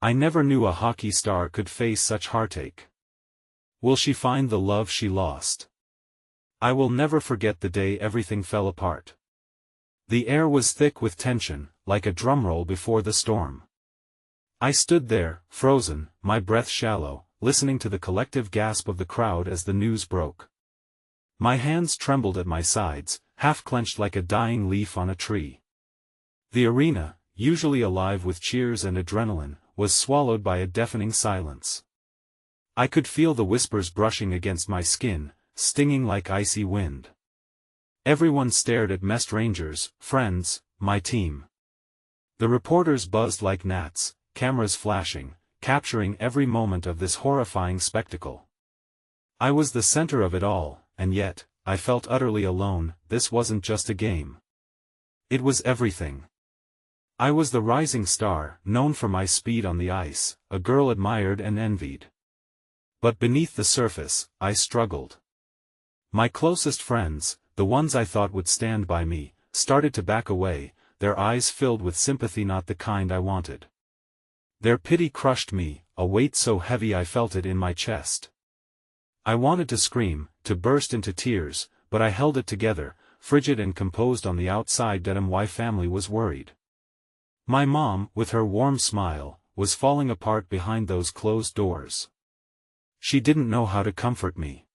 I never knew a hockey star could face such heartache. Will she find the love she lost? I will never forget the day everything fell apart. The air was thick with tension, like a drumroll before the storm. I stood there, frozen, my breath shallow, listening to the collective gasp of the crowd as the news broke. My hands trembled at my sides, half clenched like a dying leaf on a tree. The arena, usually alive with cheers and adrenaline, was swallowed by a deafening silence. I could feel the whispers brushing against my skin, stinging like icy wind. Everyone stared at me, strangers, friends, my team. The reporters buzzed like gnats, cameras flashing, capturing every moment of this horrifying spectacle. I was the center of it all, and yet, I felt utterly alone. This wasn't just a game. It was everything. I was the rising star, known for my speed on the ice, a girl admired and envied. But beneath the surface, I struggled. My closest friends, the ones I thought would stand by me, started to back away, their eyes filled with sympathy, not the kind I wanted. Their pity crushed me, a weight so heavy I felt it in my chest. I wanted to scream, to burst into tears, but I held it together, frigid and composed on the outside. My family was worried. My mom, with her warm smile, was falling apart behind those closed doors. She didn't know how to comfort me.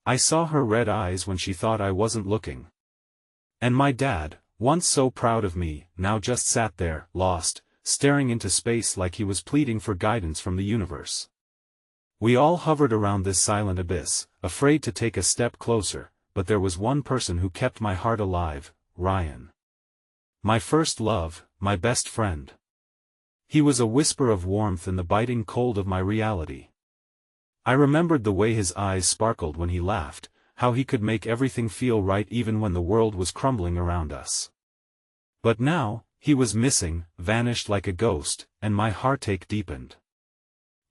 I saw her red eyes when she thought I wasn't looking. And my dad, once so proud of me, now just sat there, lost, staring into space like he was pleading for guidance from the universe. We all hovered around this silent abyss, afraid to take a step closer, but there was one person who kept my heart alive, Ryan. My first love, my best friend. He was a whisper of warmth in the biting cold of my reality. I remembered the way his eyes sparkled when he laughed, how he could make everything feel right even when the world was crumbling around us. But now, he was missing, vanished like a ghost, and my heartache deepened.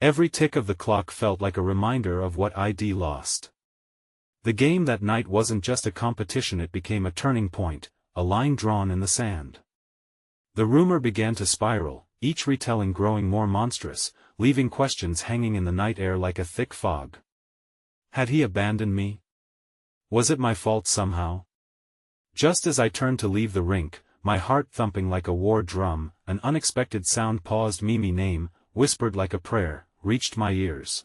Every tick of the clock felt like a reminder of what I'd lost. The game that night wasn't just a competition, it became a turning point, a line drawn in the sand. The rumor began to spiral, each retelling growing more monstrous, leaving questions hanging in the night air like a thick fog. Had he abandoned me? Was it my fault somehow? Just as I turned to leave the rink, my heart thumping like a war drum, an unexpected sound paused. Mimi name, whispered like a prayer, reached my ears.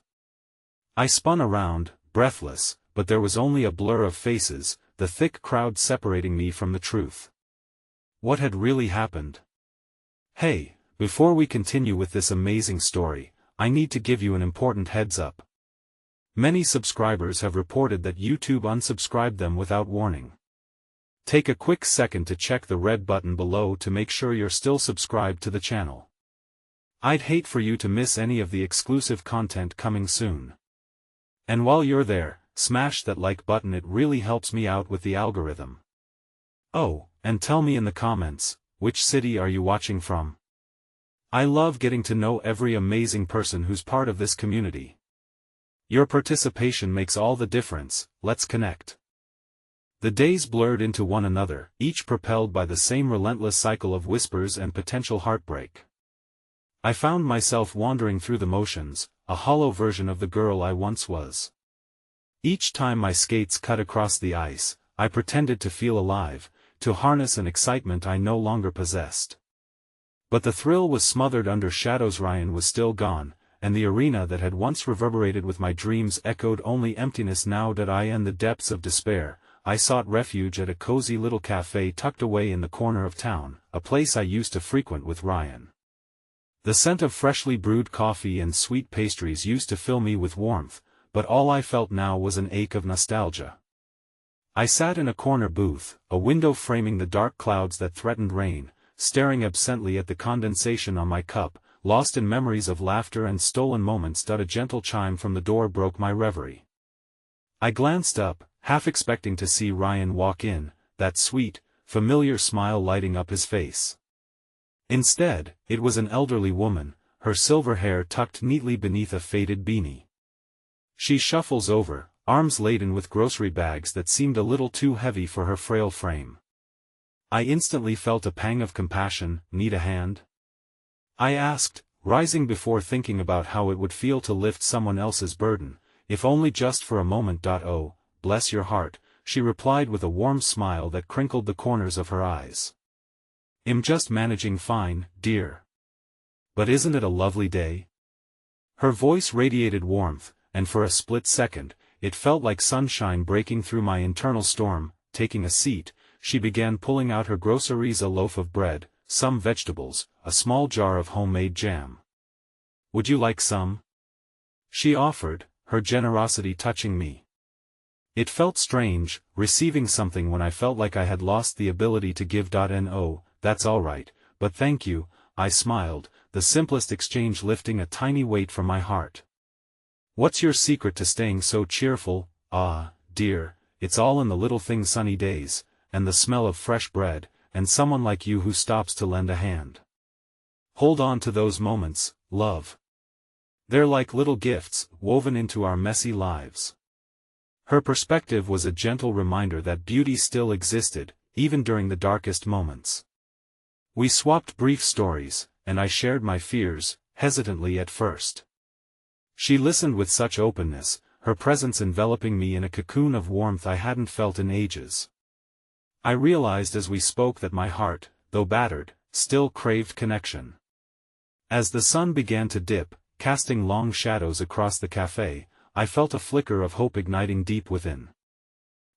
I spun around, breathless, but there was only a blur of faces, the thick crowd separating me from the truth. What had really happened? Hey, before we continue with this amazing story, I need to give you an important heads up. Many subscribers have reported that YouTube unsubscribed them without warning. Take a quick second to check the red button below to make sure you're still subscribed to the channel. I'd hate for you to miss any of the exclusive content coming soon. And while you're there, smash that like button, it really helps me out with the algorithm. Oh, and tell me in the comments, which city are you watching from? I love getting to know every amazing person who's part of this community. Your participation makes all the difference. Let's connect. The days blurred into one another, each propelled by the same relentless cycle of whispers and potential heartbreak. I found myself wandering through the motions, a hollow version of the girl I once was. Each time my skates cut across the ice, I pretended to feel alive, to harness an excitement I no longer possessed. But the thrill was smothered under shadows. Ryan was still gone, and the arena that had once reverberated with my dreams echoed only emptiness now. That I, in the depths of despair, I sought refuge at a cozy little cafe tucked away in the corner of town, a place I used to frequent with Ryan. The scent of freshly brewed coffee and sweet pastries used to fill me with warmth, but all I felt now was an ache of nostalgia. I sat in a corner booth, a window framing the dark clouds that threatened rain, staring absently at the condensation on my cup, lost in memories of laughter and stolen moments. A gentle chime from the door broke my reverie. I glanced up, half expecting to see Ryan walk in, that sweet, familiar smile lighting up his face. Instead, it was an elderly woman, her silver hair tucked neatly beneath a faded beanie. She shuffles over, arms laden with grocery bags that seemed a little too heavy for her frail frame. I instantly felt a pang of compassion. Need a hand? I asked, rising before thinking about how it would feel to lift someone else's burden, if only just for a moment. Oh, bless your heart, she replied with a warm smile that crinkled the corners of her eyes. I'm just managing fine, dear. But isn't it a lovely day? Her voice radiated warmth, and for a split second, it felt like sunshine breaking through my internal storm. Taking a seat, she began pulling out her groceries: a loaf of bread, some vegetables, a small jar of homemade jam. Would you like some? She offered, her generosity touching me. It felt strange, receiving something when I felt like I had lost the ability to give. No, that's all right, but thank you, I smiled, the simplest exchange lifting a tiny weight from my heart. What's your secret to staying so cheerful? Ah, dear, it's all in the little things: sunny days, and the smell of fresh bread, and someone like you who stops to lend a hand. Hold on to those moments, love. They're like little gifts, woven into our messy lives. Her perspective was a gentle reminder that beauty still existed, even during the darkest moments. We swapped brief stories, and I shared my fears, hesitantly at first. She listened with such openness, her presence enveloping me in a cocoon of warmth I hadn't felt in ages. I realized as we spoke that my heart, though battered, still craved connection. As the sun began to dip, casting long shadows across the cafe, I felt a flicker of hope igniting deep within.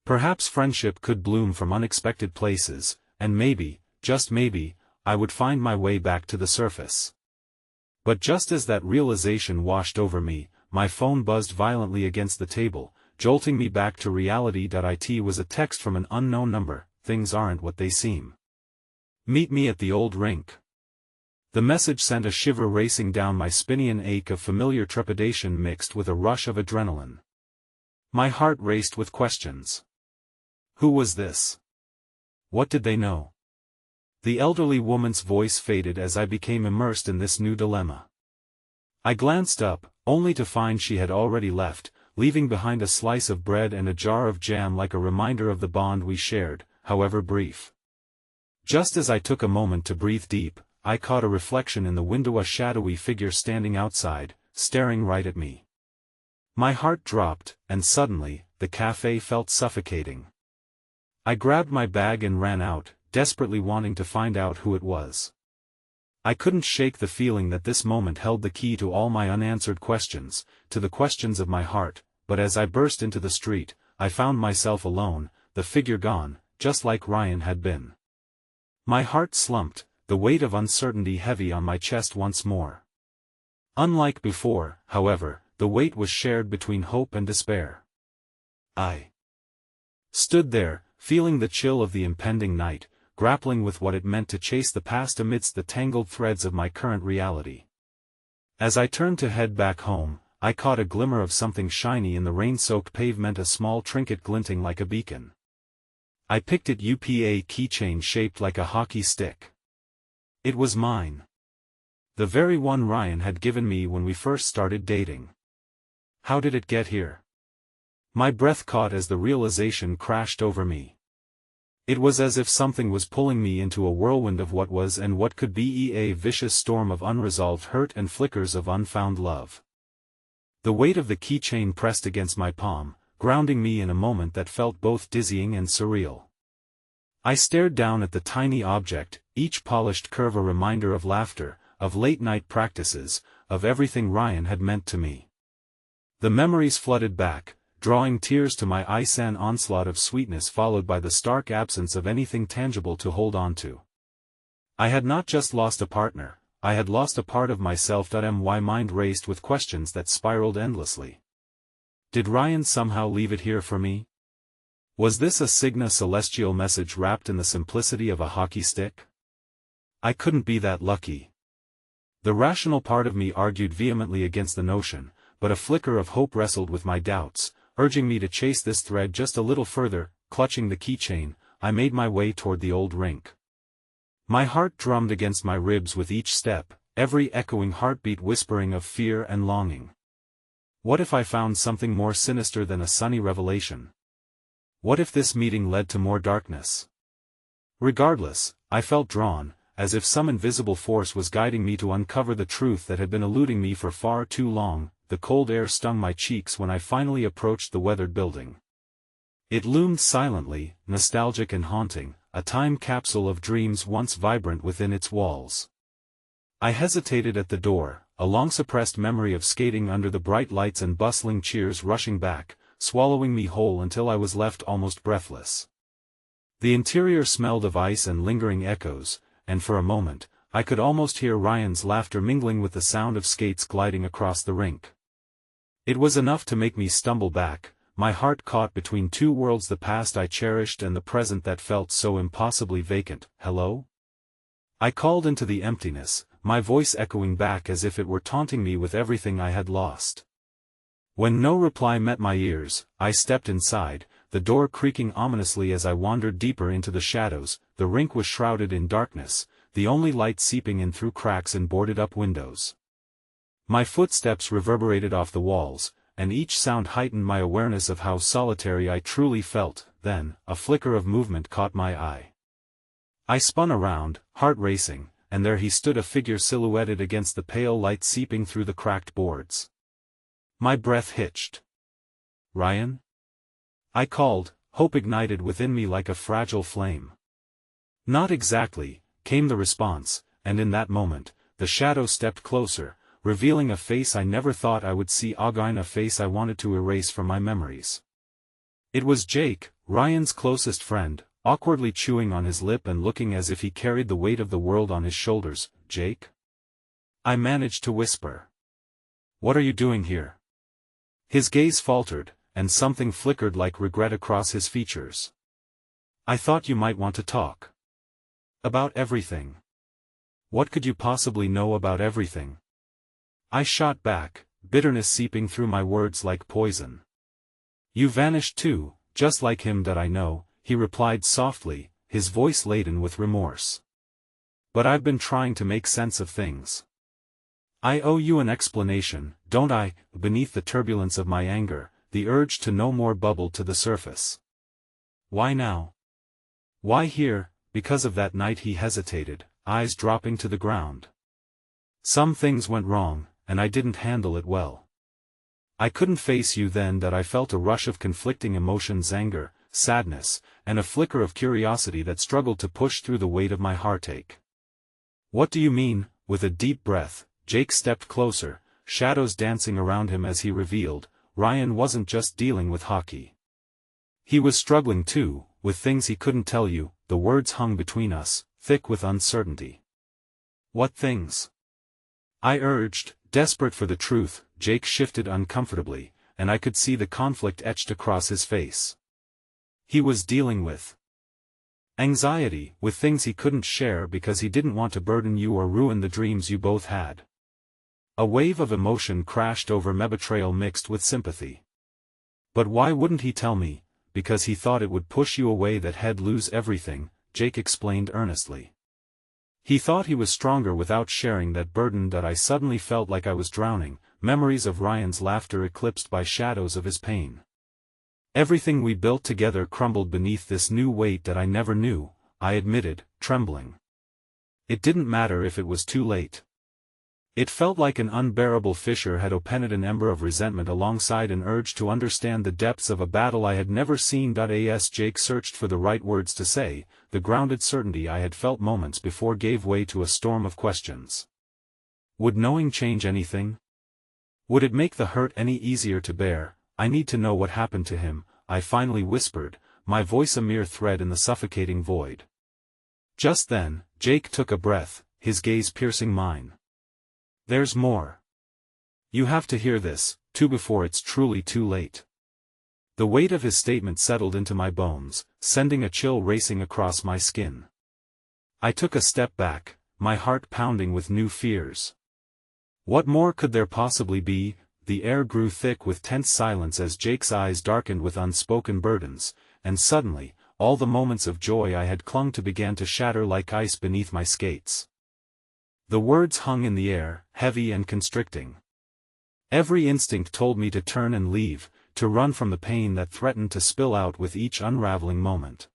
Perhaps friendship could bloom from unexpected places, and maybe, just maybe, I would find my way back to the surface. But just as that realization washed over me, my phone buzzed violently against the table, jolting me back to reality. It was a text from an unknown number: things aren't what they seem. Meet me at the old rink. The message sent a shiver racing down my spine, an ache of familiar trepidation mixed with a rush of adrenaline. My heart raced with questions. Who was this? What did they know? The elderly woman's voice faded as I became immersed in this new dilemma. I glanced up, only to find she had already left, leaving behind a slice of bread and a jar of jam, like a reminder of the bond we shared, however brief. Just as I took a moment to breathe deep, I caught a reflection in the window, a shadowy figure standing outside, staring right at me. My heart dropped, and suddenly, the cafe felt suffocating. I grabbed my bag and ran out, desperately wanting to find out who it was. I couldn't shake the feeling that this moment held the key to all my unanswered questions, to the questions of my heart, but as I burst into the street, I found myself alone, the figure gone, just like Ryan had been. My heart slumped, the weight of uncertainty heavy on my chest once more. Unlike before, however, the weight was shared between hope and despair. I stood there, feeling the chill of the impending night, grappling with what it meant to chase the past amidst the tangled threads of my current reality. As I turned to head back home, I caught a glimmer of something shiny in the rain-soaked pavement, a small trinket glinting like a beacon. I picked it up, a keychain shaped like a hockey stick. It was mine. The very one Ryan had given me when we first started dating. How did it get here? My breath caught as the realization crashed over me. It was as if something was pulling me into a whirlwind of what was and what could be, a vicious storm of unresolved hurt and flickers of unfound love. The weight of the keychain pressed against my palm, grounding me in a moment that felt both dizzying and surreal. I stared down at the tiny object, each polished curve a reminder of laughter, of late-night practices, of everything Ryan had meant to me. The memories flooded back, drawing tears to my eyes, an onslaught of sweetness followed by the stark absence of anything tangible to hold on to. I had not just lost a partner, I had lost a part of myself. My mind raced with questions that spiraled endlessly. Did Ryan somehow leave it here for me? Was this a celestial message wrapped in the simplicity of a hockey stick? I couldn't be that lucky. The rational part of me argued vehemently against the notion, but a flicker of hope wrestled with my doubts, urging me to chase this thread just a little further. Clutching the keychain, I made my way toward the old rink. My heart drummed against my ribs with each step, every echoing heartbeat whispering of fear and longing. What if I found something more sinister than a sunny revelation? What if this meeting led to more darkness? Regardless, I felt drawn, as if some invisible force was guiding me to uncover the truth that had been eluding me for far too long. The cold air stung my cheeks when I finally approached the weathered building. It loomed silently, nostalgic and haunting, a time capsule of dreams once vibrant within its walls. I hesitated at the door, a long-suppressed memory of skating under the bright lights and bustling cheers rushing back, swallowing me whole until I was left almost breathless. The interior smelled of ice and lingering echoes, and for a moment, I could almost hear Ryan's laughter mingling with the sound of skates gliding across the rink. It was enough to make me stumble back, my heart caught between two worlds, the past I cherished and the present that felt so impossibly vacant. "Hello?" I called into the emptiness, my voice echoing back as if it were taunting me with everything I had lost. When no reply met my ears, I stepped inside, the door creaking ominously as I wandered deeper into the shadows. The rink was shrouded in darkness, the only light seeping in through cracks in boarded-up windows. My footsteps reverberated off the walls, and each sound heightened my awareness of how solitary I truly felt. Then, a flicker of movement caught my eye. I spun around, heart racing, and there he stood, a figure silhouetted against the pale light seeping through the cracked boards. My breath hitched. "Ryan?" I called, hope ignited within me like a fragile flame. "Not exactly," came the response, and in that moment, the shadow stepped closer, revealing a face I never thought I would see again, a face I wanted to erase from my memories. It was Jake, Ryan's closest friend, awkwardly chewing on his lip and looking as if he carried the weight of the world on his shoulders. "Jake?" I managed to whisper. "What are you doing here?" His gaze faltered, and something flickered like regret across his features. "I thought you might want to talk." "About everything." "What could you possibly know about everything?" I shot back, bitterness seeping through my words like poison. "You vanished too, just like him that I know," he replied softly, his voice laden with remorse. "But I've been trying to make sense of things. I owe you an explanation, don't I?" Beneath the turbulence of my anger, the urge to know more bubbled to the surface. "Why now? Why here?" "Because of that night." He hesitated, eyes dropping to the ground. "Some things went wrong, and I didn't handle it well. I couldn't face you then." That I felt a rush of conflicting emotions, anger, sadness, and a flicker of curiosity that struggled to push through the weight of my heartache. "What do you mean?" With a deep breath, Jake stepped closer, shadows dancing around him as he revealed, Ryan wasn't just dealing with hockey. He was struggling too, with things he couldn't tell you. The words hung between us, thick with uncertainty. "What things?" I urged, desperate for the truth. Jake shifted uncomfortably, and I could see the conflict etched across his face. He was dealing with anxiety, with things he couldn't share because he didn't want to burden you or ruin the dreams you both had. A wave of emotion crashed over me, betrayal mixed with sympathy. "But why wouldn't he tell me?" "Because he thought it would push you away, that he'd lose everything," Jake explained earnestly. "He thought he was stronger without sharing that burden." That I suddenly felt like I was drowning, memories of Ryan's laughter eclipsed by shadows of his pain. Everything we built together crumbled beneath this new weight that I never knew, I admitted, trembling. It didn't matter if it was too late. It felt like an unbearable fissure had opened, an ember of resentment alongside an urge to understand the depths of a battle I had never seen. As Jake searched for the right words to say, the grounded certainty I had felt moments before gave way to a storm of questions. Would knowing change anything? Would it make the hurt any easier to bear? "I need to know what happened to him," I finally whispered, my voice a mere thread in the suffocating void. Just then, Jake took a breath, his gaze piercing mine. "There's more. You have to hear this, too, before it's truly too late." The weight of his statement settled into my bones, sending a chill racing across my skin. I took a step back, my heart pounding with new fears. What more could there possibly be? The air grew thick with tense silence as Jake's eyes darkened with unspoken burdens, and suddenly, all the moments of joy I had clung to began to shatter like ice beneath my skates. The words hung in the air, heavy and constricting. Every instinct told me to turn and leave, to run from the pain that threatened to spill out with each unraveling moment.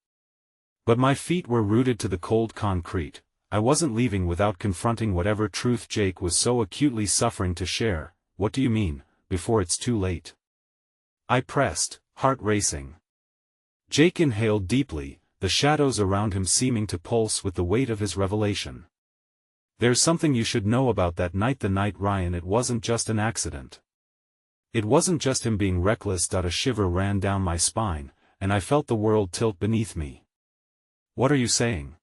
But my feet were rooted to the cold concrete. I wasn't leaving without confronting whatever truth Jake was so acutely suffering to share. What do you mean, before it's too late? I pressed, heart racing. Jake inhaled deeply, the shadows around him seeming to pulse with the weight of his revelation. There's something you should know about that night, Ryan. It wasn't just an accident. It wasn't just him being reckless. A shiver ran down my spine, and I felt the world tilt beneath me. What are you saying?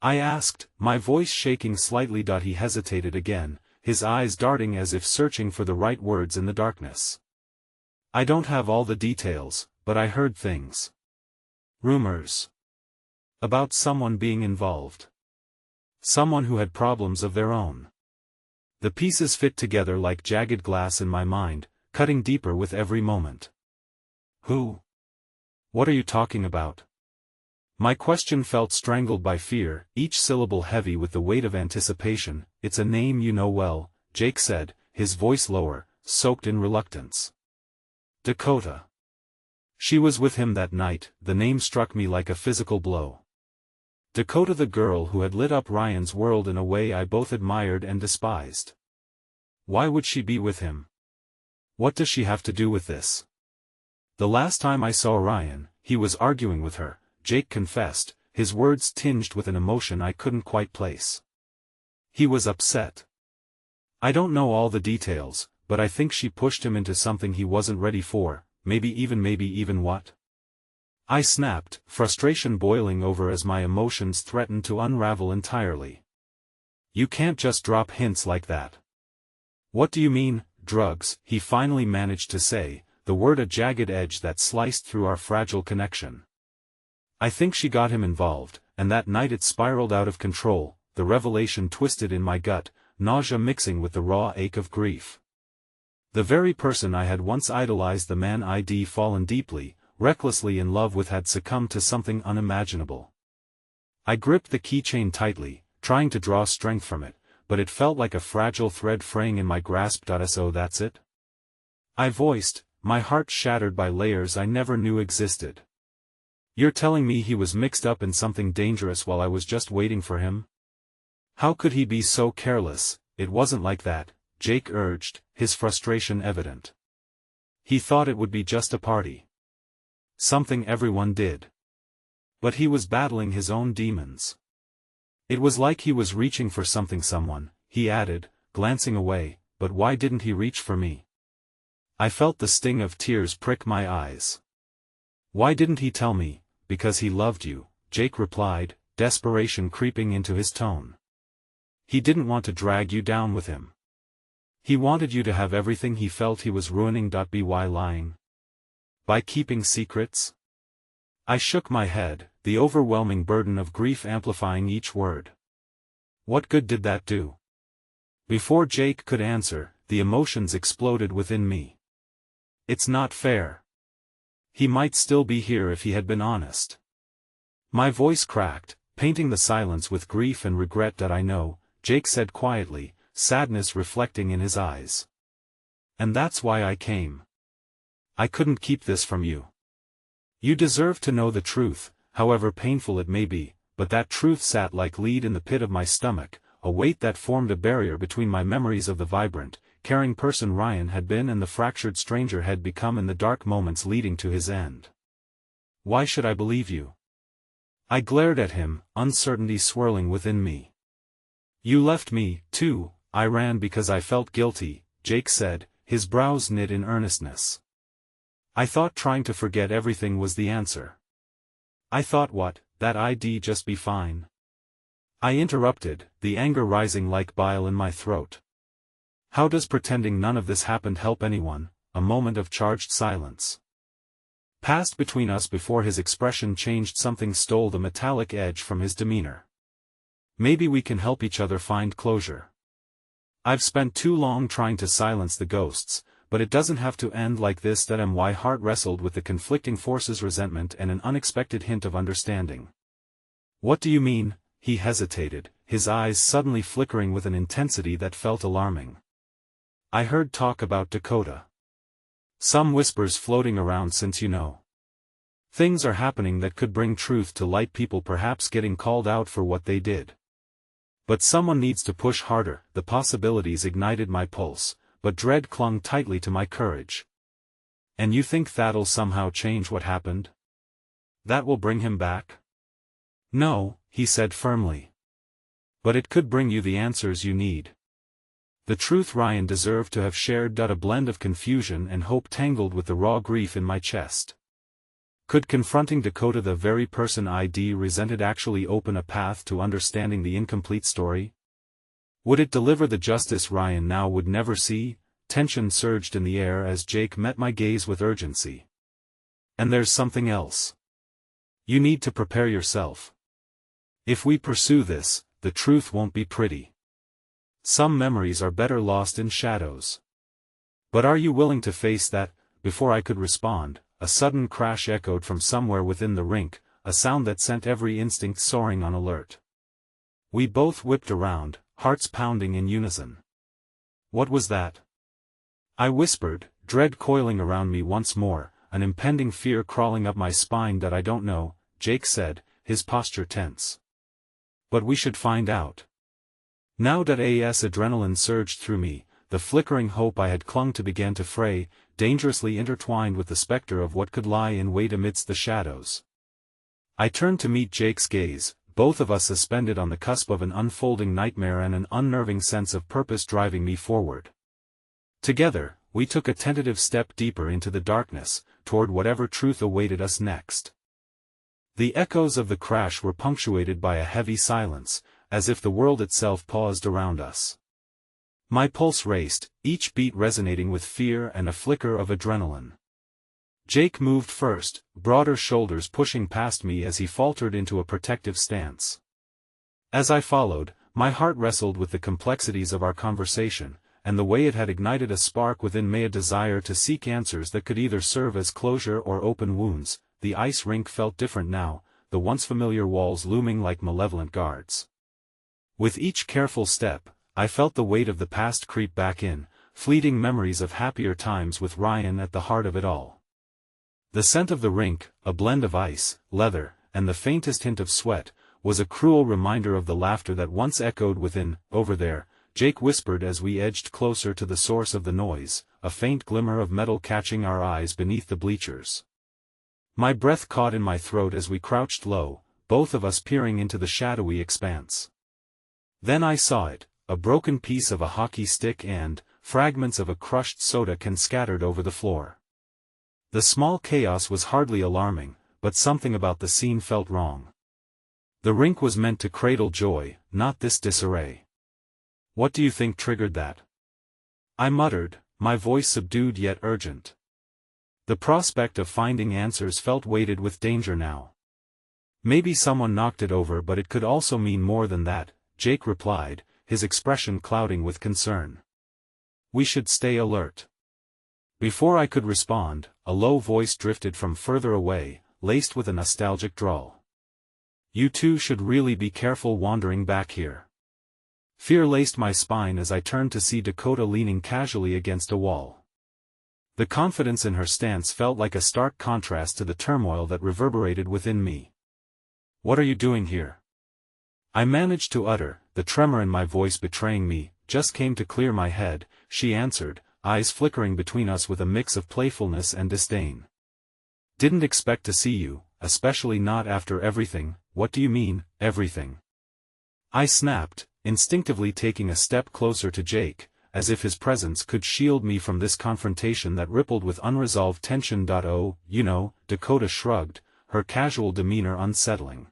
I asked, my voice shaking slightly. He hesitated again, his eyes darting as if searching for the right words in the darkness. I don't have all the details, but I heard things. Rumors. About someone being involved. Someone who had problems of their own. The pieces fit together like jagged glass in my mind, cutting deeper with every moment. Who? What are you talking about? My question felt strangled by fear, each syllable heavy with the weight of anticipation. It's a name you know well, Jake said, his voice lower, soaked in reluctance. Dakota. She was with him that night. The name struck me like a physical blow. Dakota, the girl who had lit up Ryan's world in a way I both admired and despised. Why would she be with him? What does she have to do with this? The last time I saw Ryan, he was arguing with her, Jake confessed, his words tinged with an emotion I couldn't quite place. He was upset. I don't know all the details, but I think she pushed him into something he wasn't ready for, maybe even what? I snapped, frustration boiling over as my emotions threatened to unravel entirely. You can't just drop hints like that. What do you mean, drugs? He finally managed to say, the word a jagged edge that sliced through our fragile connection. I think she got him involved, and that night it spiraled out of control, the revelation twisted in my gut, nausea mixing with the raw ache of grief. The very person I had once idolized, the man I'd fallen deeply, recklessly in love with, had succumbed to something unimaginable. I gripped the keychain tightly, trying to draw strength from it, but it felt like a fragile thread fraying in my grasp. So that's it? I voiced, my heart shattered by layers I never knew existed. You're telling me he was mixed up in something dangerous while I was just waiting for him? How could he be so careless? It wasn't like that, Jake urged, his frustration evident. He thought it would be just a party. Something everyone did. But he was battling his own demons. It was like he was reaching for someone, he added, glancing away, but why didn't he reach for me? I felt the sting of tears prick my eyes. Why didn't he tell me? Because he loved you, Jake replied, desperation creeping into his tone. He didn't want to drag you down with him. He wanted you to have everything he felt he was ruining. By lying? By keeping secrets? I shook my head, the overwhelming burden of grief amplifying each word. What good did that do? Before Jake could answer, the emotions exploded within me. It's not fair. He might still be here if he had been honest. My voice cracked, painting the silence with grief and regret. I know, Jake said quietly, sadness reflecting in his eyes. And that's why I came. I couldn't keep this from you. You deserve to know the truth, however painful it may be, but that truth sat like lead in the pit of my stomach, a weight that formed a barrier between my memories of the vibrant, caring person Ryan had been and the fractured stranger had become in the dark moments leading to his end. Why should I believe you? I glared at him, uncertainty swirling within me. You left me, too. I ran because I felt guilty, Jake said, his brows knit in earnestness. I thought trying to forget everything was the answer. I thought that I'd just be fine. I interrupted, the anger rising like bile in my throat. How does pretending none of this happened help anyone? A moment of charged silence passed between us before his expression changed. Something stole the metallic edge from his demeanor. Maybe we can help each other find closure. I've spent too long trying to silence the ghosts, but it doesn't have to end like this. My heart wrestled with the conflicting forces, resentment and an unexpected hint of understanding. What do you mean? He hesitated, his eyes suddenly flickering with an intensity that felt alarming. I heard talk about Dakota. Some whispers floating around since things are happening that could bring truth to light, people perhaps getting called out for what they did. But someone needs to push harder. The possibilities ignited my pulse, but dread clung tightly to my courage. And you think that'll somehow change what happened? That will bring him back? No, he said firmly. But it could bring you the answers you need. The truth Ryan deserved to have shared. A blend of confusion and hope tangled with the raw grief in my chest. Could confronting Dakota, the very person I'd resented, actually open a path to understanding the incomplete story? Would it deliver the justice Ryan now would never see? Tension surged in the air as Jake met my gaze with urgency. And there's something else. You need to prepare yourself. If we pursue this, the truth won't be pretty. Some memories are better lost in shadows. But are you willing to face that? Before I could respond, a sudden crash echoed from somewhere within the rink, a sound that sent every instinct soaring on alert. We both whipped around, hearts pounding in unison. What was that? I whispered, dread coiling around me once more, an impending fear crawling up my spine. I don't know, Jake said, his posture tense. But we should find out. Now. As adrenaline surged through me, the flickering hope I had clung to began to fray, dangerously intertwined with the specter of what could lie in wait amidst the shadows. I turned to meet Jake's gaze, both of us suspended on the cusp of an unfolding nightmare and an unnerving sense of purpose driving me forward. Together, we took a tentative step deeper into the darkness, toward whatever truth awaited us next. The echoes of the crash were punctuated by a heavy silence, as if the world itself paused around us. My pulse raced, each beat resonating with fear and a flicker of adrenaline. Jake moved first, broader shoulders pushing past me as he faltered into a protective stance. As I followed, my heart wrestled with the complexities of our conversation, and the way it had ignited a spark within me, a desire to seek answers that could either serve as closure or open wounds. The ice rink felt different now, the once familiar walls looming like malevolent guards. With each careful step, I felt the weight of the past creep back in, fleeting memories of happier times with Ryan at the heart of it all. The scent of the rink, a blend of ice, leather, and the faintest hint of sweat, was a cruel reminder of the laughter that once echoed within. Over there, Jake whispered as we edged closer to the source of the noise, a faint glimmer of metal catching our eyes beneath the bleachers. My breath caught in my throat as we crouched low, both of us peering into the shadowy expanse. Then I saw it, a broken piece of a hockey stick and fragments of a crushed soda can scattered over the floor. The small chaos was hardly alarming, but something about the scene felt wrong. The rink was meant to cradle joy, not this disarray. What do you think triggered that? I muttered, my voice subdued yet urgent. The prospect of finding answers felt weighted with danger now. Maybe someone knocked it over, but it could also mean more than that, Jake replied, his expression clouding with concern. We should stay alert. Before I could respond, a low voice drifted from further away, laced with a nostalgic drawl. You two should really be careful wandering back here. Fear laced my spine as I turned to see Dakota leaning casually against a wall. The confidence in her stance felt like a stark contrast to the turmoil that reverberated within me. What are you doing here? I managed to utter, the tremor in my voice betraying me. Just came to clear my head, she answered, eyes flickering between us with a mix of playfulness and disdain. Didn't expect to see you, especially not after everything. What do you mean, everything? I snapped, instinctively taking a step closer to Jake, as if his presence could shield me from this confrontation that rippled with unresolved tension. Oh, you know, Dakota shrugged, her casual demeanor unsettling.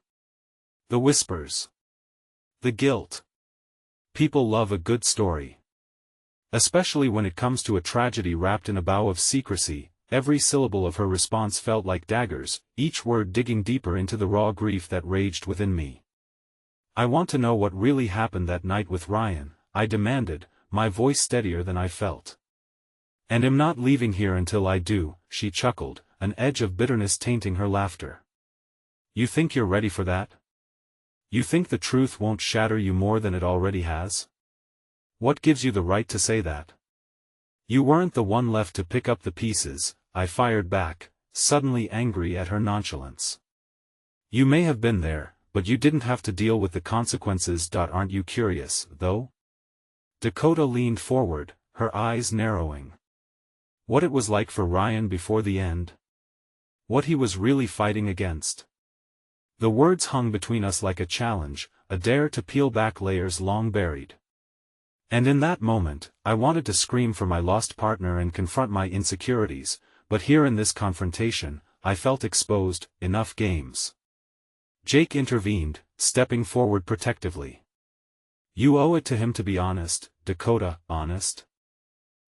The whispers. The guilt. People love a good story. Especially when it comes to a tragedy wrapped in a bow of secrecy. Every syllable of her response felt like daggers, each word digging deeper into the raw grief that raged within me. I want to know what really happened that night with Ryan, I demanded, my voice steadier than I felt. And am not leaving here until I do, she chuckled, an edge of bitterness tainting her laughter. You think you're ready for that? You think the truth won't shatter you more than it already has? What gives you the right to say that? You weren't the one left to pick up the pieces, I fired back, suddenly angry at her nonchalance. You may have been there, but you didn't have to deal with the consequences. Aren't you curious, though? Dakota leaned forward, her eyes narrowing. What it was like for Ryan before the end? What he was really fighting against? The words hung between us like a challenge, a dare to peel back layers long buried. And in that moment, I wanted to scream for my lost partner and confront my insecurities, but here in this confrontation, I felt exposed. Enough games. Jake intervened, stepping forward protectively. You owe it to him to be honest, Dakota. Honest?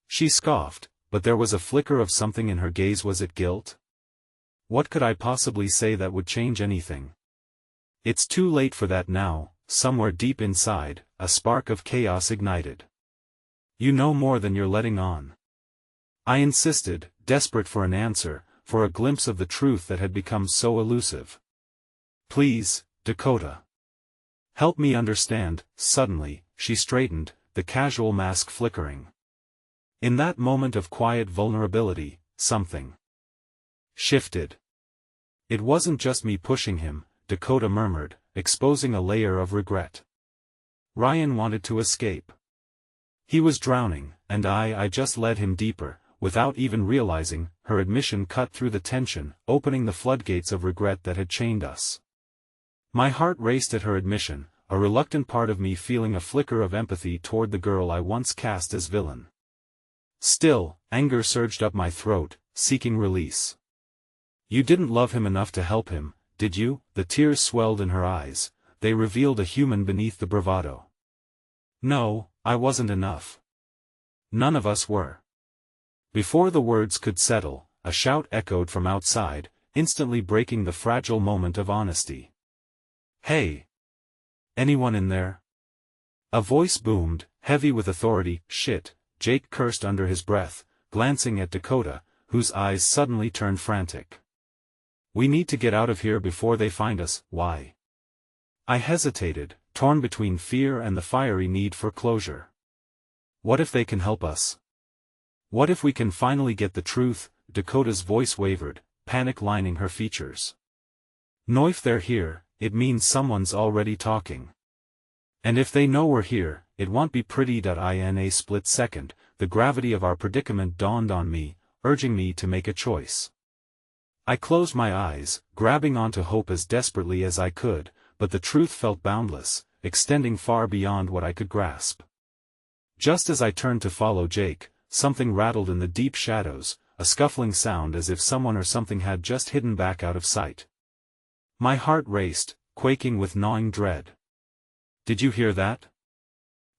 She scoffed, but there was a flicker of something in her gaze. Was it guilt? What could I possibly say that would change anything? It's too late for that now. Somewhere deep inside, a spark of chaos ignited. You know more than you're letting on. I insisted, desperate for an answer, for a glimpse of the truth that had become so elusive. Please, Dakota. Help me understand. Suddenly, she straightened, the casual mask flickering. In that moment of quiet vulnerability, something shifted. It wasn't just me pushing him, Dakota murmured, exposing a layer of regret. Ryan wanted to escape. He was drowning, and I just led him deeper, without even realizing. Her admission cut through the tension, opening the floodgates of regret that had chained us. My heart raced at her admission, a reluctant part of me feeling a flicker of empathy toward the girl I once cast as villain. Still, anger surged up my throat, seeking release. You didn't love him enough to help him, did you? The tears swelled in her eyes, they revealed a human beneath the bravado. No, I wasn't enough. None of us were. Before the words could settle, a shout echoed from outside, instantly breaking the fragile moment of honesty. Hey! Anyone in there? A voice boomed, heavy with authority. Shit, Jake cursed under his breath, glancing at Dakota, whose eyes suddenly turned frantic. We need to get out of here before they find us. Why? I hesitated, torn between fear and the fiery need for closure. What if they can help us? What if we can finally get the truth? Dakota's voice wavered, panic lining her features. No, if they're here, it means someone's already talking. And if they know we're here, it won't be pretty. In a split second, the gravity of our predicament dawned on me, urging me to make a choice. I closed my eyes, grabbing onto hope as desperately as I could, but the truth felt boundless, extending far beyond what I could grasp. Just as I turned to follow Jake, something rattled in the deep shadows, a scuffling sound as if someone or something had just hidden back out of sight. My heart raced, quaking with gnawing dread. Did you hear that?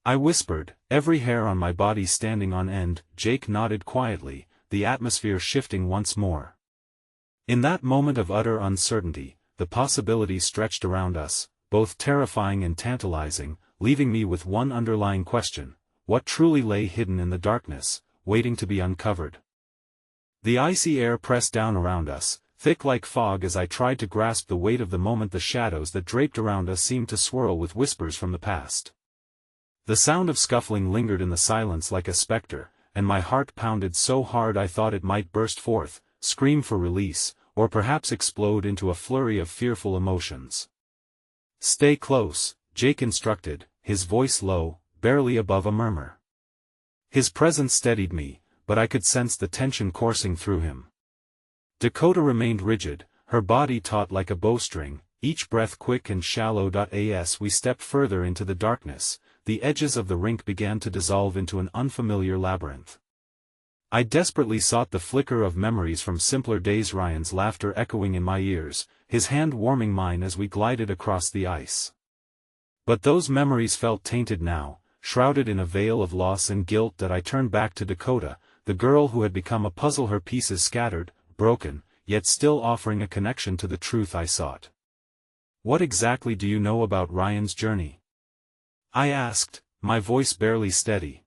I whispered, every hair on my body standing on end. Jake nodded quietly, the atmosphere shifting once more. In that moment of utter uncertainty, the possibilities stretched around us, both terrifying and tantalizing, leaving me with one underlying question: what truly lay hidden in the darkness, waiting to be uncovered? The icy air pressed down around us, thick like fog as I tried to grasp the weight of the moment. The shadows that draped around us seemed to swirl with whispers from the past. The sound of scuffling lingered in the silence like a specter, and my heart pounded so hard I thought it might burst forth, scream for release, or perhaps explode into a flurry of fearful emotions. Stay close, Jake instructed, his voice low, barely above a murmur. His presence steadied me, but I could sense the tension coursing through him. Dakota remained rigid, her body taut like a bowstring, each breath quick and shallow. As we stepped further into the darkness, the edges of the rink began to dissolve into an unfamiliar labyrinth. I desperately sought the flicker of memories from simpler days, Ryan's laughter echoing in my ears, his hand warming mine as we glided across the ice. But those memories felt tainted now, shrouded in a veil of loss and guilt. I turned back to Dakota, the girl who had become a puzzle, her pieces scattered, broken, yet still offering a connection to the truth I sought. What exactly do you know about Ryan's journey? I asked, my voice barely steady.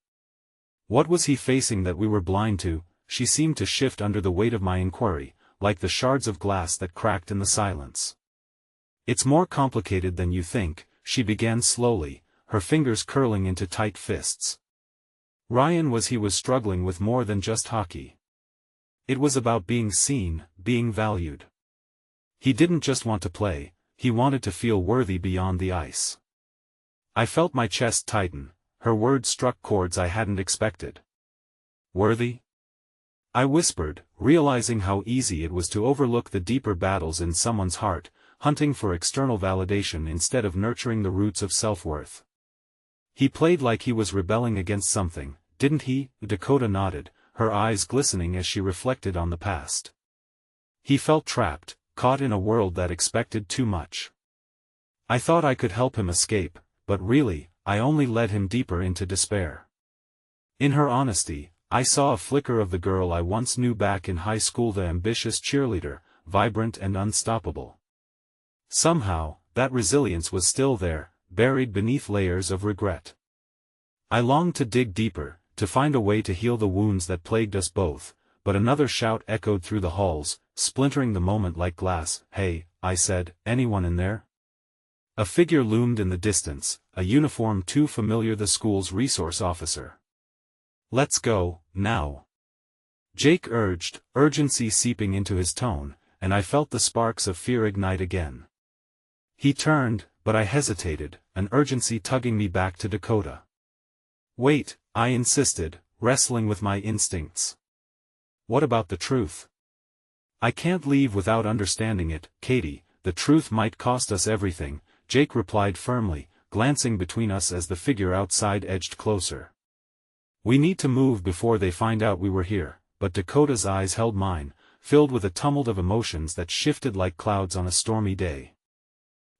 What was he facing that we were blind to? She seemed to shift under the weight of my inquiry, like the shards of glass that cracked in the silence. It's more complicated than you think, she began slowly, her fingers curling into tight fists. Ryan was struggling with more than just hockey. It was about being seen, being valued. He didn't just want to play, he wanted to feel worthy beyond the ice. I felt my chest tighten. Her words struck chords I hadn't expected. Worthy? I whispered, realizing how easy it was to overlook the deeper battles in someone's heart, hunting for external validation instead of nurturing the roots of self-worth. He played like he was rebelling against something, didn't he? Dakota nodded, her eyes glistening as she reflected on the past. He felt trapped, caught in a world that expected too much. I thought I could help him escape, but really, I only led him deeper into despair. In her honesty, I saw a flicker of the girl I once knew back in high school, the ambitious cheerleader, vibrant and unstoppable. Somehow, that resilience was still there, buried beneath layers of regret. I longed to dig deeper, to find a way to heal the wounds that plagued us both, but another shout echoed through the halls, splintering the moment like glass. "Hey," I said, "anyone in there?" A figure loomed in the distance, a uniform too familiar, the school's resource officer. "Let's go, now," Jake urged, urgency seeping into his tone, and I felt the sparks of fear ignite again. He turned, but I hesitated, an urgency tugging me back to Dakota. "Wait," I insisted, wrestling with my instincts. "What about the truth?" "I can't leave without understanding it, Katie. The truth might cost us everything," Jake replied firmly, glancing between us as the figure outside edged closer. "We need to move before they find out we were here," but Dakota's eyes held mine, filled with a tumult of emotions that shifted like clouds on a stormy day.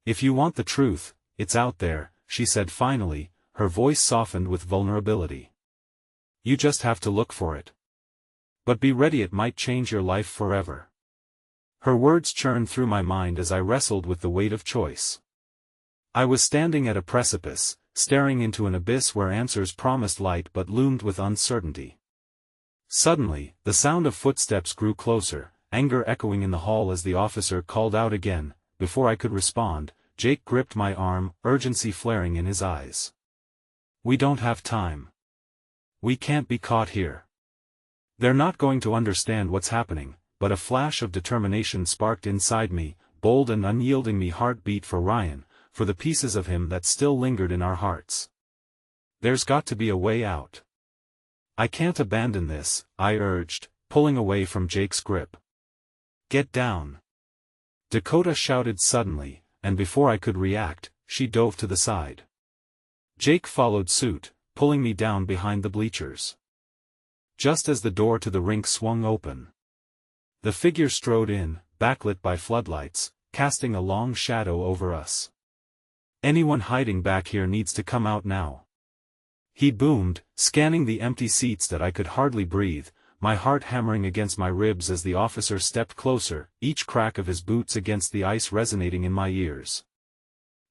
"If you want the truth, it's out there," she said finally, her voice softened with vulnerability. "You just have to look for it. But be ready, it might change your life forever." Her words churned through my mind as I wrestled with the weight of choice. I was standing at a precipice, staring into an abyss where answers promised light but loomed with uncertainty. Suddenly, the sound of footsteps grew closer, anger echoing in the hall as the officer called out again. Before I could respond, Jake gripped my arm, urgency flaring in his eyes. "We don't have time. We can't be caught here. They're not going to understand what's happening," but a flash of determination sparked inside me, bold and unyielding. My heart beat for Ryan, for the pieces of him that still lingered in our hearts. "There's got to be a way out. I can't abandon this," I urged, pulling away from Jake's grip. "Get down," Dakota shouted suddenly, and before I could react, she dove to the side. Jake followed suit, pulling me down behind the bleachers. Just as the door to the rink swung open, the figure strode in, backlit by floodlights, casting a long shadow over us. "Anyone hiding back here needs to come out now," he boomed, scanning the empty seats that I could hardly breathe, my heart hammering against my ribs as the officer stepped closer, each crack of his boots against the ice resonating in my ears.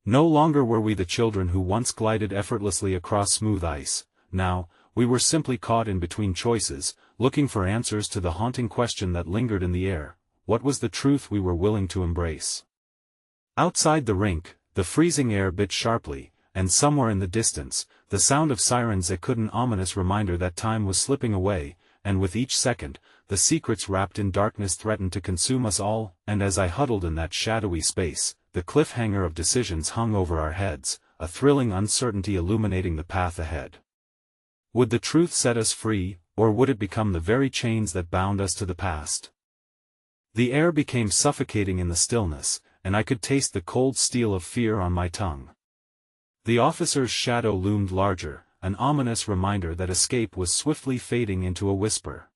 No longer were we the children who once glided effortlessly across smooth ice. Now, we were simply caught in between choices, looking for answers to the haunting question that lingered in the air: what was the truth we were willing to embrace? Outside the rink, the freezing air bit sharply, and somewhere in the distance, the sound of sirens echoed, an ominous reminder that time was slipping away, and with each second, the secrets wrapped in darkness threatened to consume us all. And as I huddled in that shadowy space, the cliffhanger of decisions hung over our heads, a thrilling uncertainty illuminating the path ahead. Would the truth set us free, or would it become the very chains that bound us to the past? The air became suffocating in the stillness, and I could taste the cold steel of fear on my tongue. The officer's shadow loomed larger, an ominous reminder that escape was swiftly fading into a whisper.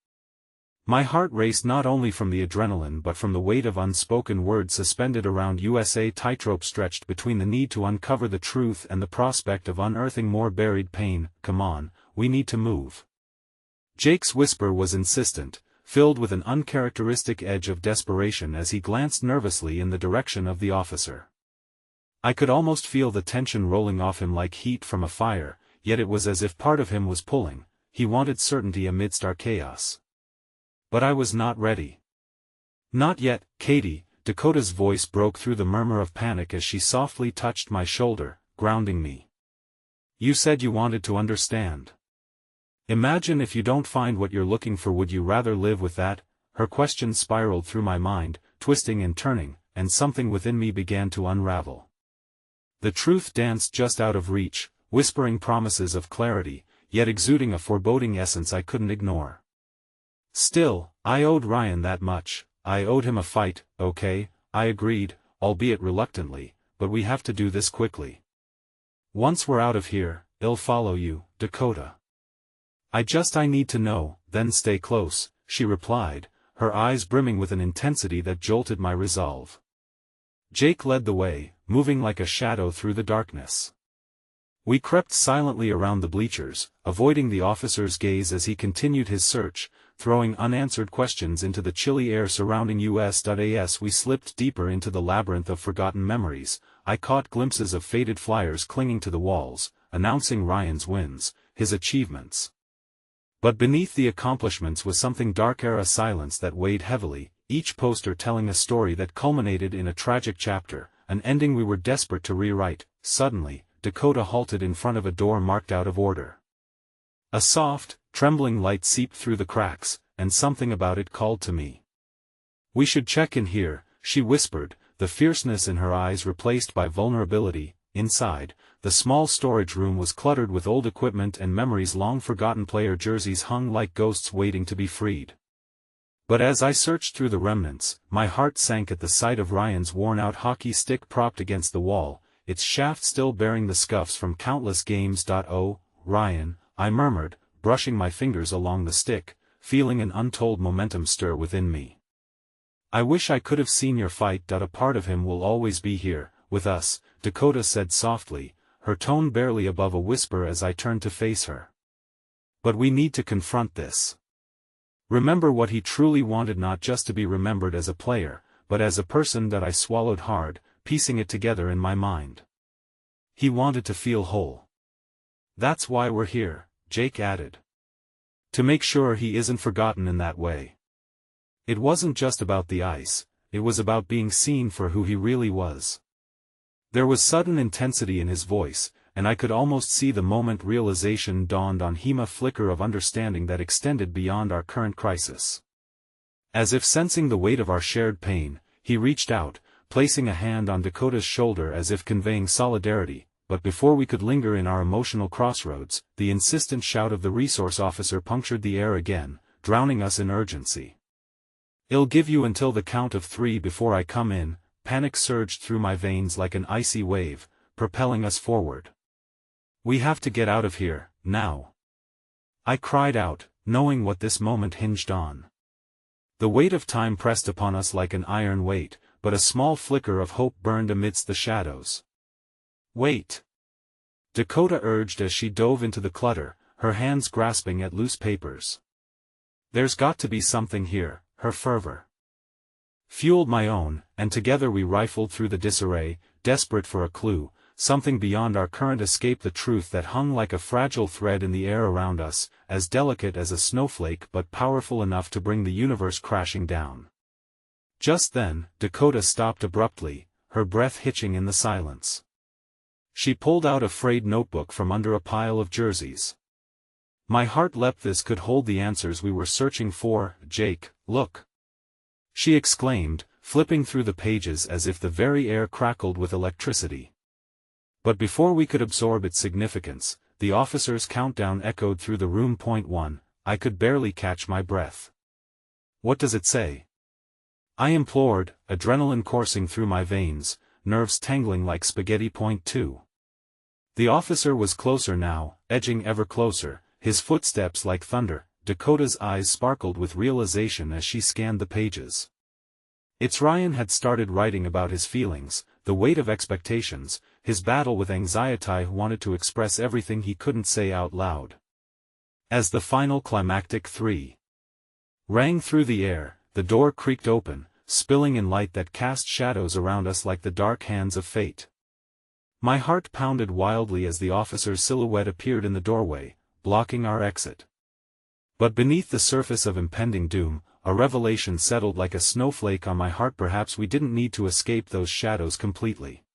My heart raced not only from the adrenaline but from the weight of unspoken words suspended around us, a tightrope stretched between the need to uncover the truth and the prospect of unearthing more buried pain. "Come on, we need to move." Jake's whisper was insistent, filled with an uncharacteristic edge of desperation as he glanced nervously in the direction of the officer. I could almost feel the tension rolling off him like heat from a fire, yet it was as if part of him was pulling. He wanted certainty amidst our chaos. But I was not ready. "Not yet, Katie," Dakota's voice broke through the murmur of panic as she softly touched my shoulder, grounding me. "You said you wanted to understand. Imagine if you don't find what you're looking for, would you rather live with that?" Her question spiraled through my mind, twisting and turning, and something within me began to unravel. The truth danced just out of reach, whispering promises of clarity, yet exuding a foreboding essence I couldn't ignore. Still, I owed Ryan that much. I owed him a fight. Okay, I agreed, albeit reluctantly, but we have to do this quickly. Once we're out of here, I'll follow you, Dakota. I need to know, then stay close, she replied, her eyes brimming with an intensity that jolted my resolve. Jake led the way, moving like a shadow through the darkness. We crept silently around the bleachers, avoiding the officer's gaze as he continued his search, throwing unanswered questions into the chilly air surrounding us. As we slipped deeper into the labyrinth of forgotten memories, I caught glimpses of faded flyers clinging to the walls, announcing Ryan's wins, his achievements. But beneath the accomplishments was something darker, a silence that weighed heavily, each poster telling a story that culminated in a tragic chapter, an ending we were desperate to rewrite. Suddenly, Dakota halted in front of a door marked out of order. A soft, trembling light seeped through the cracks, and something about it called to me. "We should check in here," she whispered, the fierceness in her eyes replaced by vulnerability. Inside, the small storage room was cluttered with old equipment and memories long forgotten. Player jerseys hung like ghosts waiting to be freed. But as I searched through the remnants, my heart sank at the sight of Ryan's worn-out hockey stick propped against the wall, its shaft still bearing the scuffs from countless games. "Oh, Ryan," I murmured, brushing my fingers along the stick, feeling an untold momentum stir within me. "I wish I could have seen your fight. A part of him will always be here, with us," Dakota said softly, her tone barely above a whisper as I turned to face her. "But we need to confront this. Remember what he truly wanted, not just to be remembered as a player, but as a person." I swallowed hard, piecing it together in my mind. "He wanted to feel whole. That's why we're here," Jake added. "To make sure he isn't forgotten in that way." It wasn't just about the ice, it was about being seen for who he really was. There was sudden intensity in his voice, and I could almost see the moment realization dawned on him, a flicker of understanding that extended beyond our current crisis. As if sensing the weight of our shared pain, he reached out, placing a hand on Dakota's shoulder as if conveying solidarity, but before we could linger in our emotional crossroads, the insistent shout of the resource officer punctured the air again, drowning us in urgency. "I'll give you until the count of 3 before I come in." Panic surged through my veins like an icy wave, propelling us forward. "We have to get out of here, now," I cried out, knowing what this moment hinged on. The weight of time pressed upon us like an iron weight, but a small flicker of hope burned amidst the shadows. "Wait," Dakota urged as she dove into the clutter, her hands grasping at loose papers. "There's got to be something here." Her fervor fueled my own, and together we rifled through the disarray, desperate for a clue, something beyond our current escape, the truth that hung like a fragile thread in the air around us, as delicate as a snowflake but powerful enough to bring the universe crashing down. Just then, Dakota stopped abruptly, her breath hitching in the silence. She pulled out a frayed notebook from under a pile of jerseys. My heart leapt. This could hold the answers we were searching for. "Jake, look!" she exclaimed, flipping through the pages as if the very air crackled with electricity. But before we could absorb its significance, the officer's countdown echoed through the room. "1. I could barely catch my breath. "What does it say?" I implored, adrenaline coursing through my veins, nerves tangling like spaghetti. "2. The officer was closer now, edging ever closer, his footsteps like thunder. Dakota's eyes sparkled with realization as she scanned the pages. It's Ryan. Had started writing about his feelings, the weight of expectations, his battle with anxiety. Wanted to express everything he couldn't say out loud. As the final climactic 3 rang through the air, the door creaked open, spilling in light that cast shadows around us like the dark hands of fate. My heart pounded wildly as the officer's silhouette appeared in the doorway, blocking our exit. But beneath the surface of impending doom, a revelation settled like a snowflake on my heart. Perhaps we didn't need to escape those shadows completely.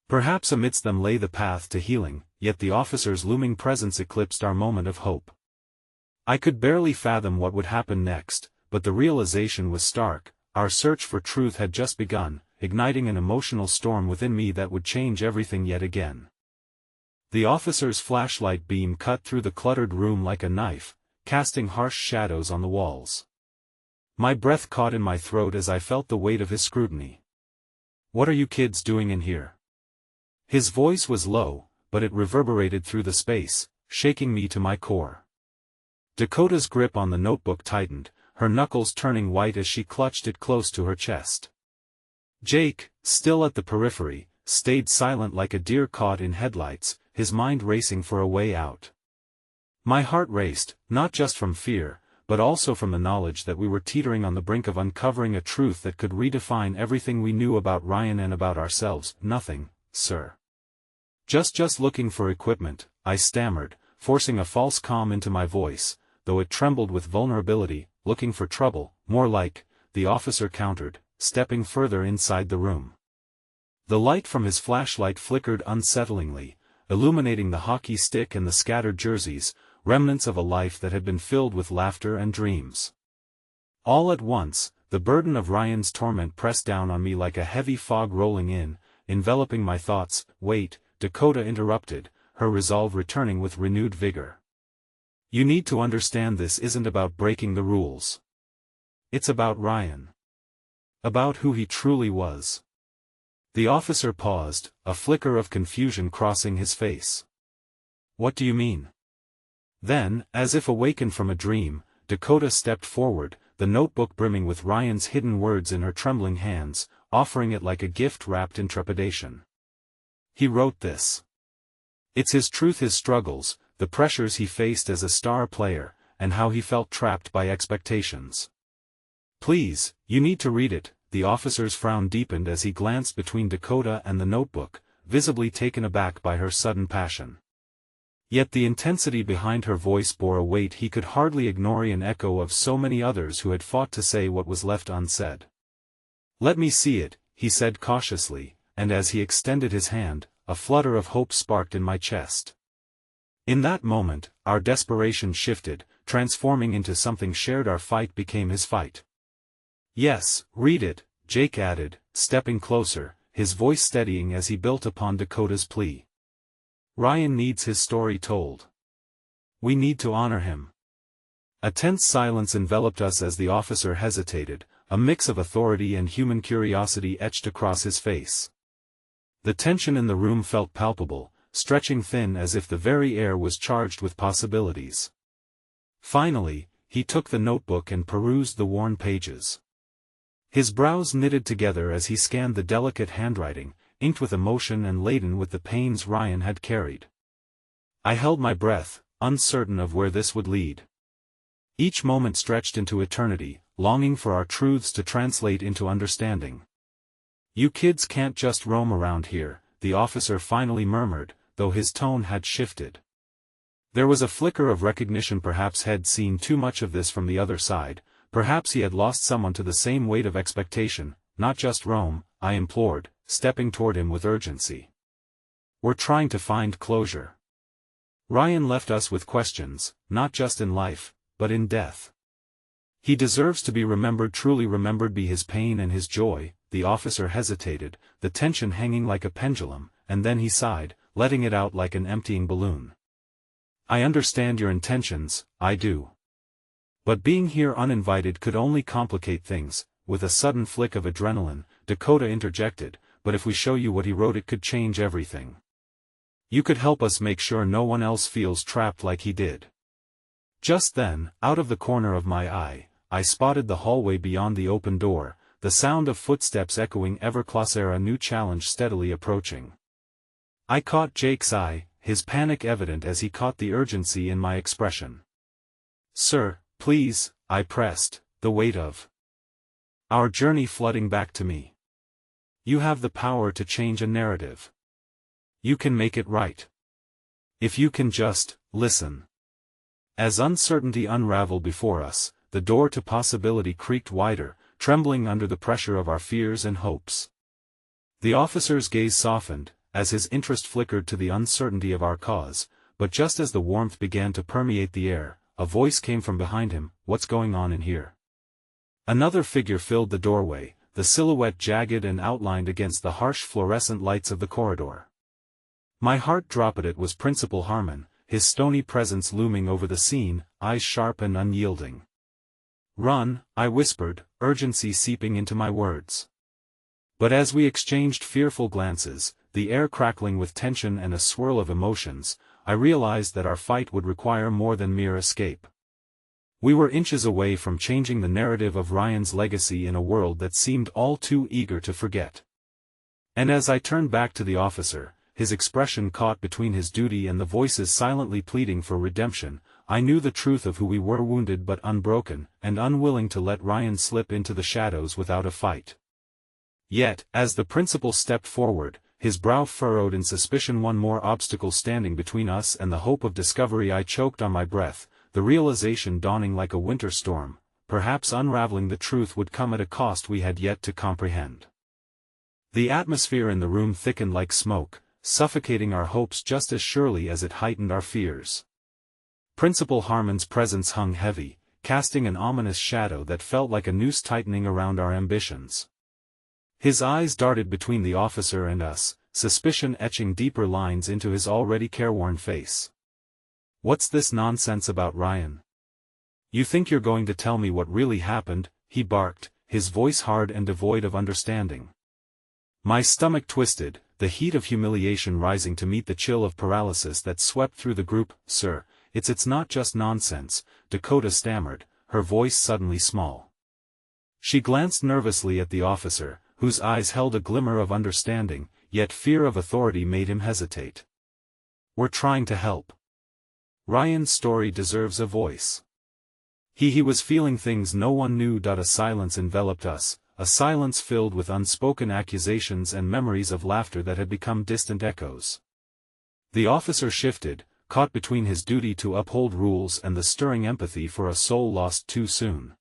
Perhaps amidst them lay the path to healing, yet the officer's looming presence eclipsed our moment of hope. I could barely fathom what would happen next, but the realization was stark. Our search for truth had just begun. igniting an emotional storm within me that would change everything yet again. The officer's flashlight beam cut through the cluttered room like a knife, casting harsh shadows on the walls. My breath caught in my throat as I felt the weight of his scrutiny. "What are you kids doing in here?" His voice was low, but it reverberated through the space, shaking me to my core. Dakota's grip on the notebook tightened, her knuckles turning white as she clutched it close to her chest. Jake, still at the periphery, stayed silent like a deer caught in headlights, his mind racing for a way out. My heart raced, not just from fear, but also from the knowledge that we were teetering on the brink of uncovering a truth that could redefine everything we knew about Ryan and about ourselves. "Nothing, sir. Just looking for equipment," I stammered, forcing a false calm into my voice, though it trembled with vulnerability. "Looking for trouble, more like," the officer countered, stepping further inside the room. The light from his flashlight flickered unsettlingly, illuminating the hockey stick and the scattered jerseys, remnants of a life that had been filled with laughter and dreams. All at once, the burden of Ryan's torment pressed down on me like a heavy fog rolling in, enveloping my thoughts. "Wait," Dakota interrupted, her resolve returning with renewed vigor. "You need to understand this isn't about breaking the rules. It's about Ryan. About who he truly was." The officer paused, a flicker of confusion crossing his face. "What do you mean?" Then, as if awakened from a dream, Dakota stepped forward, the notebook brimming with Ryan's hidden words in her trembling hands, offering it like a gift wrapped in trepidation. "He wrote this. It's his truth, his struggles, the pressures he faced as a star player, and how he felt trapped by expectations. Please, you need to read it." The officer's frown deepened as he glanced between Dakota and the notebook, visibly taken aback by her sudden passion. Yet the intensity behind her voice bore a weight he could hardly ignore, an echo of so many others who had fought to say what was left unsaid. "Let me see it," he said cautiously, and as he extended his hand, a flutter of hope sparked in my chest. In that moment, our desperation shifted, transforming into something shared. Our fight became his fight. "Yes, read it," Jake added, stepping closer, his voice steadying as he built upon Dakota's plea. "Ryan needs his story told. We need to honor him." A tense silence enveloped us as the officer hesitated, a mix of authority and human curiosity etched across his face. The tension in the room felt palpable, stretching thin as if the very air was charged with possibilities. Finally, he took the notebook and perused the worn pages. His brows knitted together as he scanned the delicate handwriting, inked with emotion and laden with the pains Ryan had carried. I held my breath, uncertain of where this would lead. Each moment stretched into eternity, longing for our truths to translate into understanding. "You kids can't just roam around here," the officer finally murmured, though his tone had shifted. There was a flicker of recognition. Perhaps he'd seen too much of this from the other side, perhaps he had lost someone to the same weight of expectation. "Not just roam," I implored, stepping toward him with urgency. "We're trying to find closure. Ryan left us with questions, not just in life, but in death. He deserves to be remembered, truly remembered, be his pain and his joy." The officer hesitated, the tension hanging like a pendulum, and then he sighed, letting it out like an emptying balloon. "I understand your intentions, I do. But being here uninvited could only complicate things." With a sudden flick of adrenaline, Dakota interjected, "But if we show you what he wrote, it could change everything. You could help us make sure no one else feels trapped like he did." Just then, out of the corner of my eye, I spotted the hallway beyond the open door, the sound of footsteps echoing ever closer, a new challenge steadily approaching. I caught Jake's eye, his panic evident as he caught the urgency in my expression. "Sir, please," I pressed, the weight of our journey flooding back to me. "You have the power to change a narrative. You can make it right. If you can just listen." As uncertainty unraveled before us, the door to possibility creaked wider, trembling under the pressure of our fears and hopes. The officer's gaze softened, as his interest flickered to the uncertainty of our cause, but just as the warmth began to permeate the air, a voice came from behind him. "What's going on in here?" Another figure filled the doorway, the silhouette jagged and outlined against the harsh fluorescent lights of the corridor. My heart dropped. It was Principal Harmon, his stony presence looming over the scene, eyes sharp and unyielding. "Run," I whispered, urgency seeping into my words. But as we exchanged fearful glances, the air crackling with tension and a swirl of emotions, I realized that our fight would require more than mere escape. We were inches away from changing the narrative of Ryan's legacy in a world that seemed all too eager to forget. And as I turned back to the officer, his expression caught between his duty and the voices silently pleading for redemption, I knew the truth of who we were, wounded but unbroken, and unwilling to let Ryan slip into the shadows without a fight. Yet, as the principal stepped forward, his brow furrowed in suspicion, one more obstacle standing between us and the hope of discovery. I choked on my breath, the realization dawning like a winter storm, perhaps unraveling the truth would come at a cost we had yet to comprehend. The atmosphere in the room thickened like smoke, suffocating our hopes just as surely as it heightened our fears. Principal Harmon's presence hung heavy, casting an ominous shadow that felt like a noose tightening around our ambitions. His eyes darted between the officer and us, suspicion etching deeper lines into his already careworn face. "What's this nonsense about Ryan? You think you're going to tell me what really happened?" he barked, his voice hard and devoid of understanding. My stomach twisted, the heat of humiliation rising to meet the chill of paralysis that swept through the group. "Sir, it's not just nonsense," Dakota stammered, her voice suddenly small. She glanced nervously at the officer, whose eyes held a glimmer of understanding, yet fear of authority made him hesitate. "We're trying to help. Ryan's story deserves a voice." He was feeling things no one knew. A silence enveloped us, a silence filled with unspoken accusations and memories of laughter that had become distant echoes. The officer shifted, caught between his duty to uphold rules and the stirring empathy for a soul lost too soon.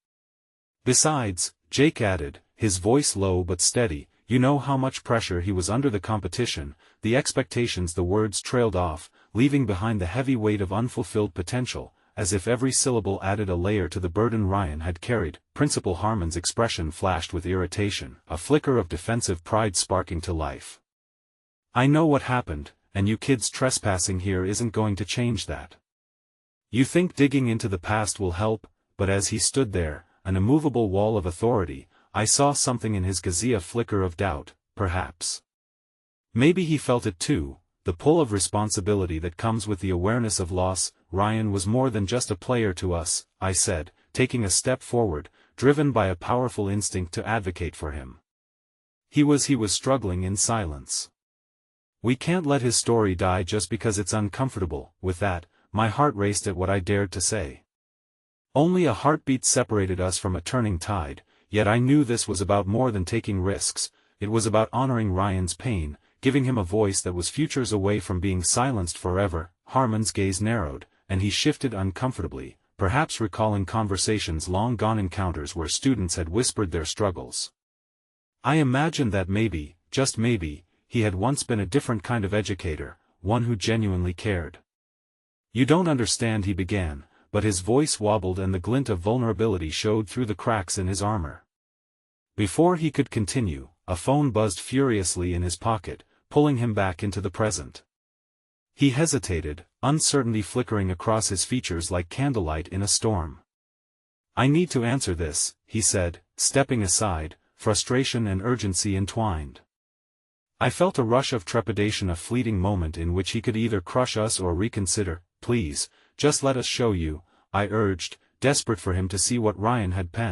"Besides," Jake added, his voice low but steady, "you know how much pressure he was under, the competition, the expectations." The words trailed off, leaving behind the heavy weight of unfulfilled potential, as if every syllable added a layer to the burden Ryan had carried. Principal Harmon's expression flashed with irritation, a flicker of defensive pride sparking to life. "I know what happened, and you kids trespassing here isn't going to change that. You think digging into the past will help?" But as he stood there, an immovable wall of authority, I saw something in his gaze, a flicker of doubt, perhaps. Maybe he felt it too, the pull of responsibility that comes with the awareness of loss. "Ryan was more than just a player to us," I said, taking a step forward, driven by a powerful instinct to advocate for him. He was struggling in silence. "We can't let his story die just because it's uncomfortable." With that, my heart raced at what I dared to say. Only a heartbeat separated us from a turning tide, yet I knew this was about more than taking risks. It was about honoring Ryan's pain, giving him a voice that was futures away from being silenced forever. Harmon's gaze narrowed, and he shifted uncomfortably, perhaps recalling conversations long gone, encounters where students had whispered their struggles. I imagined that maybe, just maybe, he had once been a different kind of educator, one who genuinely cared. "You don't understand," he began, but his voice wobbled and the glint of vulnerability showed through the cracks in his armor. Before he could continue, a phone buzzed furiously in his pocket, pulling him back into the present. He hesitated, uncertainty flickering across his features like candlelight in a storm. "I need to answer this," he said, stepping aside, frustration and urgency entwined. I felt a rush of trepidation, a fleeting moment in which he could either crush us or reconsider. "Please, just let us show you," I urged, desperate for him to see what Ryan had penned.